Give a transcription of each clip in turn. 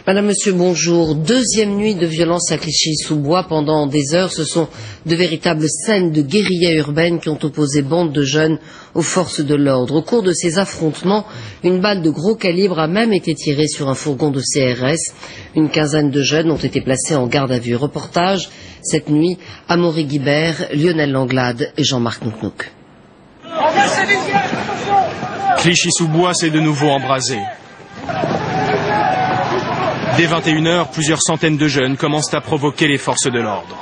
Madame, Monsieur, bonjour. Deuxième nuit de violence à Clichy-sous-Bois pendant des heures. Ce sont de véritables scènes de guérilla urbaine qui ont opposé bande de jeunes aux forces de l'ordre. Au cours de ces affrontements, une balle de gros calibre a même été tirée sur un fourgon de CRS. Une quinzaine de jeunes ont été placés en garde à vue. Reportage cette nuit, Amaury Guibert, Lionel Langlade et Jean-Marc Nouknouk. Clichy-sous-Bois s'est de nouveau embrasé. Dès 21h, plusieurs centaines de jeunes commencent à provoquer les forces de l'ordre.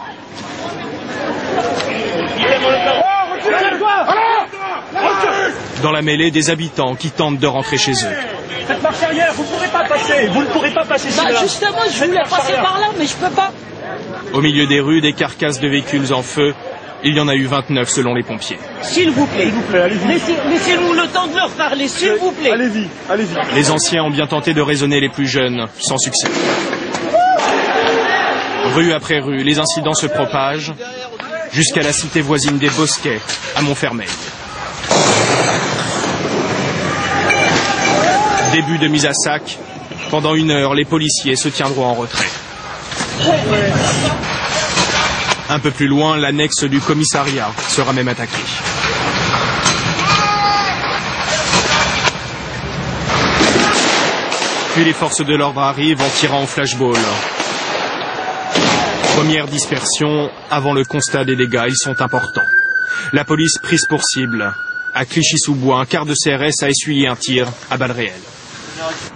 Dans la mêlée, des habitants qui tentent de rentrer chez eux. Cette marche arrière, vous ne pourrez pas passer. Vous ne pourrez pas passer là. Justement, je voulais passer par là, mais je peux pas. Au milieu des rues, des carcasses de véhicules en feu. Il y en a eu 29 selon les pompiers. S'il vous plaît, allez-y. Laissez-nous le temps de leur parler, s'il vous plaît. Allez-y. Les anciens ont bien tenté de raisonner les plus jeunes, sans succès. Rue après rue, les incidents se propagent jusqu'à la cité voisine des Bosquets, à Montfermeil. Début de mise à sac. Pendant 1 heure, les policiers se tiendront en retrait. Un peu plus loin, l'annexe du commissariat sera même attaquée. Puis les forces de l'ordre arrivent en tirant au flashball. Première dispersion, avant le constat des dégâts, ils sont importants. La police prise pour cible. À Clichy-sous-Bois, un quart de CRS a essuyé un tir à balles réelles.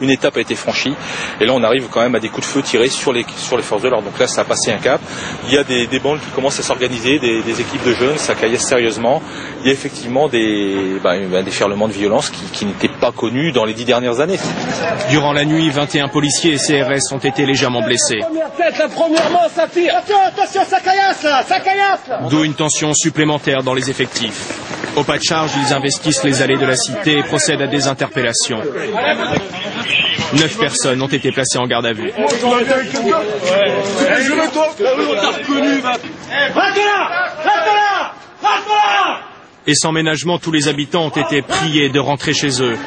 Une étape a été franchie et là on arrive quand même à des coups de feu tirés sur les forces de l'ordre. Donc là ça a passé un cap. Il y a des bandes qui commencent à s'organiser, des équipes de jeunes, ça caillasse sérieusement. Il y a effectivement des déferlements de violence qui n'étaient pas connus dans les 10 dernières années. Durant la nuit, 21 policiers et CRS ont été légèrement blessés. La première main, ça tire. Attention, ça caillasse là. D'où une tension supplémentaire dans les effectifs. Au pas de charge, ils investissent les allées de la cité et procèdent à des interpellations. 9 personnes ont été placées en garde à vue. Et sans ménagement, tous les habitants ont été priés de rentrer chez eux.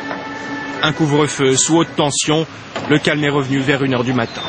Un couvre-feu sous haute tension, le calme est revenu vers 1h du matin.